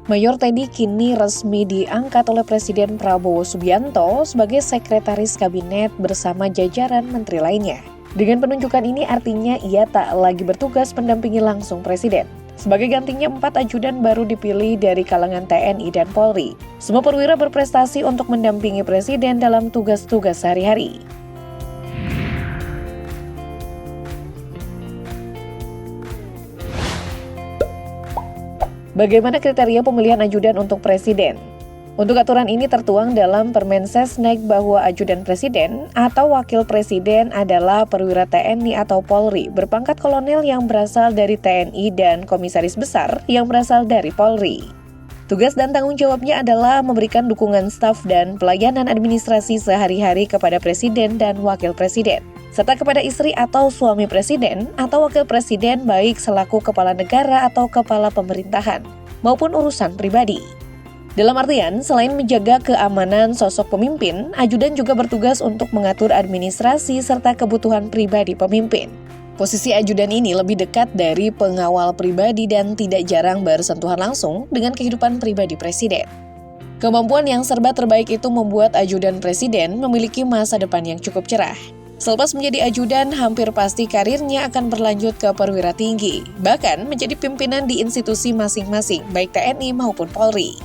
Mayor Teddy kini resmi diangkat oleh Presiden Prabowo Subianto sebagai Sekretaris Kabinet bersama jajaran menteri lainnya. Dengan penunjukan ini artinya ia tak lagi bertugas mendampingi langsung Presiden. Sebagai gantinya 4 ajudan baru dipilih dari kalangan TNI dan Polri. Semua perwira berprestasi untuk mendampingi Presiden dalam tugas-tugas sehari-hari. Bagaimana kriteria pemilihan ajudan untuk Presiden? Untuk aturan ini tertuang dalam Permensesnek bahwa ajudan Presiden atau Wakil Presiden adalah perwira TNI atau Polri berpangkat kolonel yang berasal dari TNI dan komisaris besar yang berasal dari Polri. Tugas dan tanggung jawabnya adalah memberikan dukungan staf dan pelayanan administrasi sehari-hari kepada Presiden dan Wakil Presiden, serta kepada istri atau suami Presiden atau Wakil Presiden baik selaku kepala negara atau kepala pemerintahan, maupun urusan pribadi. Dalam artian, selain menjaga keamanan sosok pemimpin, ajudan juga bertugas untuk mengatur administrasi serta kebutuhan pribadi pemimpin. Posisi ajudan ini lebih dekat dari pengawal pribadi dan tidak jarang bersentuhan langsung dengan kehidupan pribadi Presiden. Kemampuan yang serba terbaik itu membuat ajudan Presiden memiliki masa depan yang cukup cerah. Selepas menjadi ajudan, hampir pasti karirnya akan berlanjut ke perwira tinggi, bahkan menjadi pimpinan di institusi masing-masing, baik TNI maupun Polri.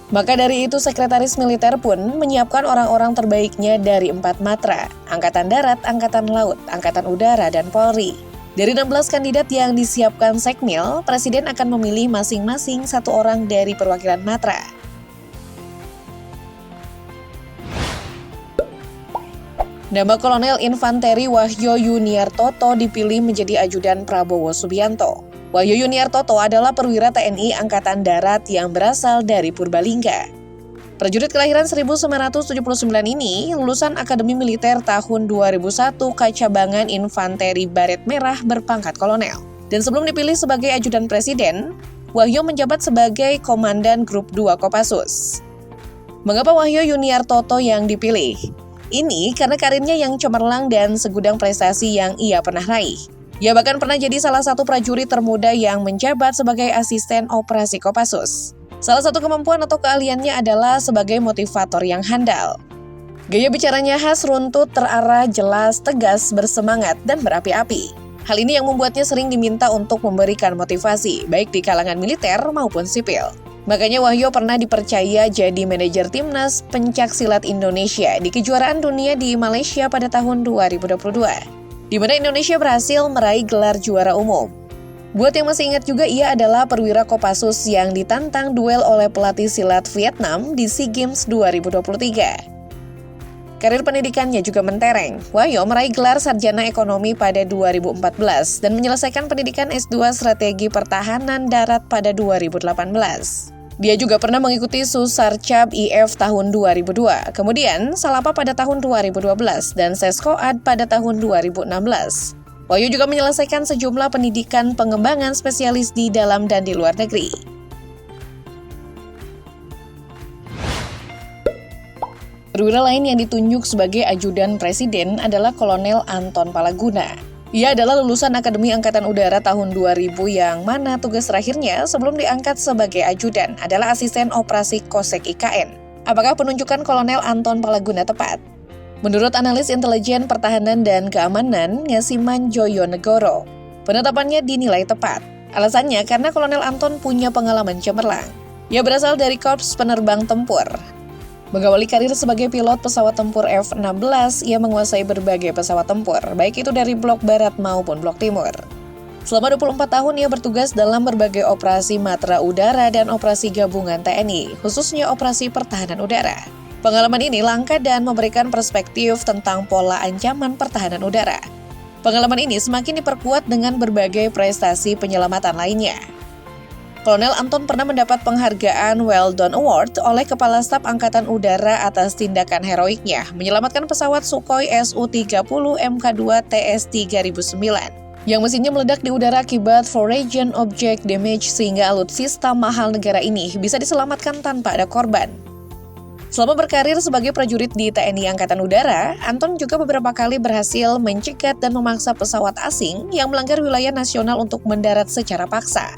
Maka dari itu, Sekretaris Militer pun menyiapkan orang-orang terbaiknya dari 4 matra, Angkatan Darat, Angkatan Laut, Angkatan Udara, dan Polri. Dari 16 kandidat yang disiapkan Sekmil, Presiden akan memilih masing-masing 1 orang dari perwakilan matra. Nama Kolonel Infanteri Wahyo Yuniartoto dipilih menjadi ajudan Prabowo Subianto. Wahyo Yuniartoto adalah perwira TNI Angkatan Darat yang berasal dari Purbalingga. Prajurit kelahiran 1979 ini lulusan Akademi Militer tahun 2001 Kacabangan Infanteri Baret Merah berpangkat kolonel. Dan sebelum dipilih sebagai ajudan Presiden, Wahyo menjabat sebagai Komandan Grup 2 Kopassus. Mengapa Wahyo Yuniartoto yang dipilih? Ini karena karirnya yang cemerlang dan segudang prestasi yang ia pernah raih. Ia bahkan pernah jadi salah satu prajurit termuda yang menjabat sebagai asisten operasi Kopassus. Salah satu kemampuan atau keahliannya adalah sebagai motivator yang handal. Gaya bicaranya khas, runtut, terarah, jelas, tegas, bersemangat, dan berapi-api. Hal ini yang membuatnya sering diminta untuk memberikan motivasi, baik di kalangan militer maupun sipil. Makanya Wahyo pernah dipercaya jadi manajer timnas pencaksilat Indonesia di kejuaraan dunia di Malaysia pada tahun 2022. Di mana Indonesia berhasil meraih gelar juara umum. Buat yang masih ingat juga, ia adalah perwira Kopassus yang ditantang duel oleh pelatih silat Vietnam di SEA Games 2023. Karir pendidikannya juga mentereng. Wahyo meraih gelar sarjana ekonomi pada 2014 dan menyelesaikan pendidikan S2 Strategi Pertahanan Darat pada 2018. Dia juga pernah mengikuti Susarcap IF tahun 2002, kemudian Salapa pada tahun 2012, dan Seskoad pada tahun 2016. Wahyo juga menyelesaikan sejumlah pendidikan pengembangan spesialis di dalam dan di luar negeri. Perwira lain yang ditunjuk sebagai ajudan Presiden adalah Kolonel Anton Palaguna. Ia adalah lulusan Akademi Angkatan Udara tahun 2000 yang mana tugas terakhirnya sebelum diangkat sebagai ajudan adalah asisten operasi Kosek IKN. Apakah penunjukan Kolonel Anton Palaguna tepat? Menurut analis intelijen pertahanan dan keamanan Ngasiman Joyonegoro, penetapannya dinilai tepat. Alasannya karena Kolonel Anton punya pengalaman cemerlang. Ia berasal dari Korps Penerbang Tempur. Mengawali karir sebagai pilot pesawat tempur F-16, ia menguasai berbagai pesawat tempur, baik itu dari blok barat maupun blok timur. Selama 24 tahun ia bertugas dalam berbagai operasi matra udara dan operasi gabungan TNI, khususnya operasi pertahanan udara. Pengalaman ini langka dan memberikan perspektif tentang pola ancaman pertahanan udara. Pengalaman ini semakin diperkuat dengan berbagai prestasi penyelamatan lainnya. Kolonel Anton pernah mendapat penghargaan Well Done Award oleh Kepala Staf Angkatan Udara atas tindakan heroiknya menyelamatkan pesawat Sukhoi Su-30 Mk2 TS-3009 yang mesinnya meledak di udara akibat foreign object damage sehingga alutsista mahal negara ini bisa diselamatkan tanpa ada korban. Selama berkarir sebagai prajurit di TNI Angkatan Udara, Anton juga beberapa kali berhasil mencegat dan memaksa pesawat asing yang melanggar wilayah nasional untuk mendarat secara paksa.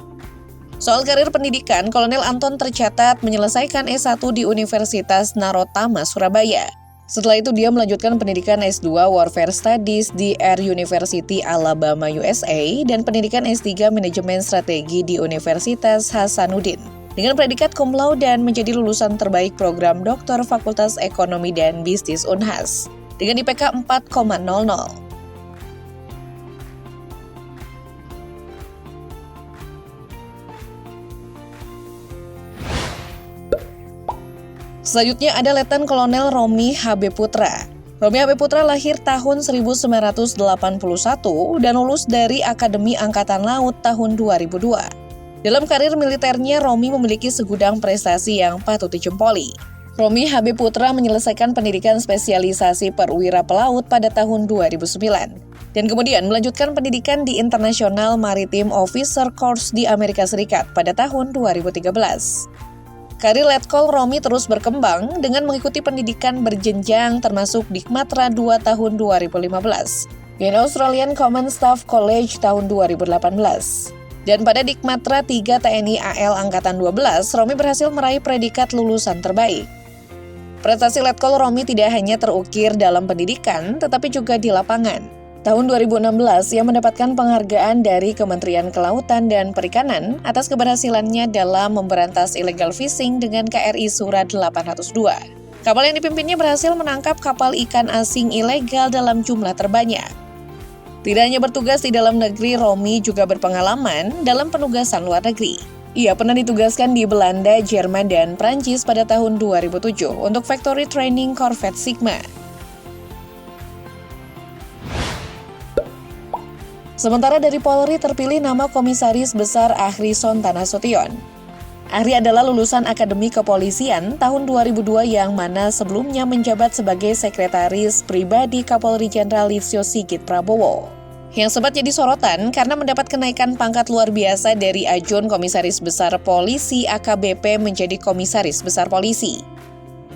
Soal karir pendidikan, Kolonel Anton tercatat menyelesaikan S1 di Universitas Narotama, Surabaya. Setelah itu dia melanjutkan pendidikan S2 Warfare Studies di Air University Alabama, USA, dan pendidikan S3 Manajemen Strategi di Universitas Hasanuddin. Dengan predikat cum laude dan menjadi lulusan terbaik program Doktor Fakultas Ekonomi dan Bisnis Unhas dengan IPK 4,00. Selanjutnya ada Letnan Kolonel Romi HB Putra. Romi HB Putra lahir tahun 1981 dan lulus dari Akademi Angkatan Laut tahun 2002. Dalam karir militernya, Romi memiliki segudang prestasi yang patut dijempoli. Romi HB Putra menyelesaikan pendidikan spesialisasi perwira pelaut pada tahun 2009 dan kemudian melanjutkan pendidikan di International Maritime Officer Course di Amerika Serikat pada tahun 2013. Karir Letkol Romi terus berkembang dengan mengikuti pendidikan berjenjang termasuk Dikmatra 2 tahun 2015 dan Australian Common Staff College tahun 2018. Dan pada Dikmatra 3 TNI AL Angkatan 12, Romi berhasil meraih predikat lulusan terbaik. Prestasi Letkol Romi tidak hanya terukir dalam pendidikan, tetapi juga di lapangan. Tahun 2016, ia mendapatkan penghargaan dari Kementerian Kelautan dan Perikanan atas keberhasilannya dalam memberantas illegal fishing dengan KRI Surat 802. Kapal yang dipimpinnya berhasil menangkap kapal ikan asing ilegal dalam jumlah terbanyak. Tidak hanya bertugas di dalam negeri, Romi juga berpengalaman dalam penugasan luar negeri. Ia pernah ditugaskan di Belanda, Jerman, dan Prancis pada tahun 2007 untuk Factory Training Corvette Sigma. Sementara dari Polri terpilih nama Komisaris Besar Ahri Sontanasution. Ahri adalah lulusan Akademi Kepolisian tahun 2002 yang mana sebelumnya menjabat sebagai Sekretaris Pribadi Kapolri Jenderal Listio Sigit Prabowo. Yang sempat jadi sorotan karena mendapat kenaikan pangkat luar biasa dari ajun Komisaris Besar Polisi AKBP menjadi Komisaris Besar Polisi.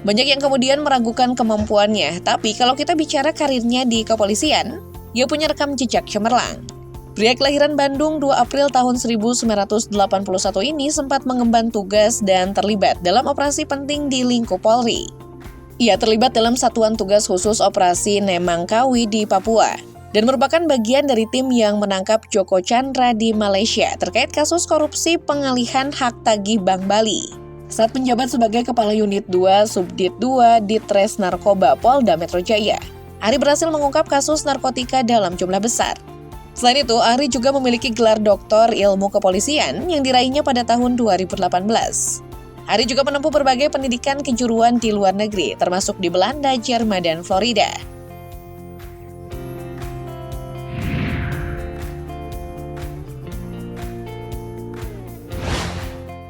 Banyak yang kemudian meragukan kemampuannya, tapi kalau kita bicara karirnya di kepolisian, ia punya rekam jejak cemerlang. Pria kelahiran Bandung 2 April tahun 1981 ini sempat mengemban tugas dan terlibat dalam operasi penting di lingkup Polri. Ia terlibat dalam Satuan Tugas Khusus Operasi Nemangkawi di Papua dan merupakan bagian dari tim yang menangkap Joko Chandra di Malaysia terkait kasus korupsi pengalihan hak tagih Bank Bali. Saat menjabat sebagai Kepala Unit 2 Subdit 2 Ditres Narkoba Polda Metro Jaya, Ahri berhasil mengungkap kasus narkotika dalam jumlah besar. Selain itu, Ahri juga memiliki gelar Doktor Ilmu Kepolisian yang diraihnya pada tahun 2018. Ahri juga menempuh berbagai pendidikan kejuruan di luar negeri, termasuk di Belanda, Jerman, dan Florida.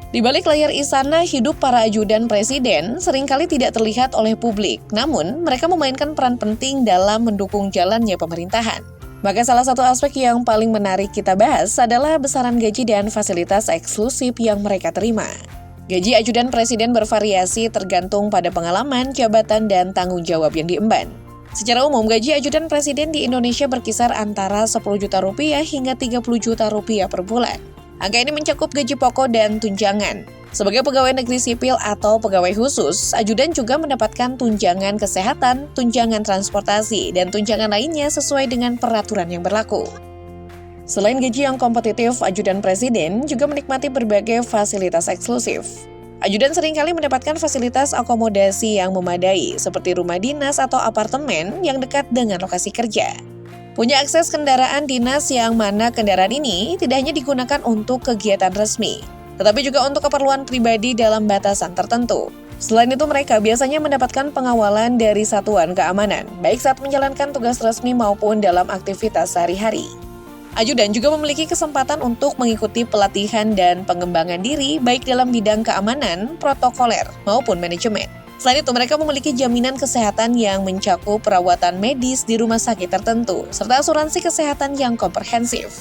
Di balik layar istana, hidup para ajudan presiden seringkali tidak terlihat oleh publik, namun mereka memainkan peran penting dalam mendukung jalannya pemerintahan. Maka salah satu aspek yang paling menarik kita bahas adalah besaran gaji dan fasilitas eksklusif yang mereka terima. Gaji ajudan presiden bervariasi tergantung pada pengalaman, jabatan, dan tanggung jawab yang diemban. Secara umum, gaji ajudan presiden di Indonesia berkisar antara 10 juta rupiah hingga 30 juta rupiah per bulan. Angka ini mencakup gaji pokok dan tunjangan. Sebagai pegawai negeri sipil atau pegawai khusus, ajudan juga mendapatkan tunjangan kesehatan, tunjangan transportasi, dan tunjangan lainnya sesuai dengan peraturan yang berlaku. Selain gaji yang kompetitif, ajudan presiden juga menikmati berbagai fasilitas eksklusif. Ajudan seringkali mendapatkan fasilitas akomodasi yang memadai, seperti rumah dinas atau apartemen yang dekat dengan lokasi kerja. Punya akses kendaraan dinas yang mana kendaraan ini tidak hanya digunakan untuk kegiatan resmi, tetapi juga untuk keperluan pribadi dalam batasan tertentu. Selain itu, mereka biasanya mendapatkan pengawalan dari satuan keamanan, baik saat menjalankan tugas resmi maupun dalam aktivitas sehari-hari. Ajudan juga memiliki kesempatan untuk mengikuti pelatihan dan pengembangan diri, baik dalam bidang keamanan, protokoler, maupun manajemen. Selain itu, mereka memiliki jaminan kesehatan yang mencakup perawatan medis di rumah sakit tertentu, serta asuransi kesehatan yang komprehensif.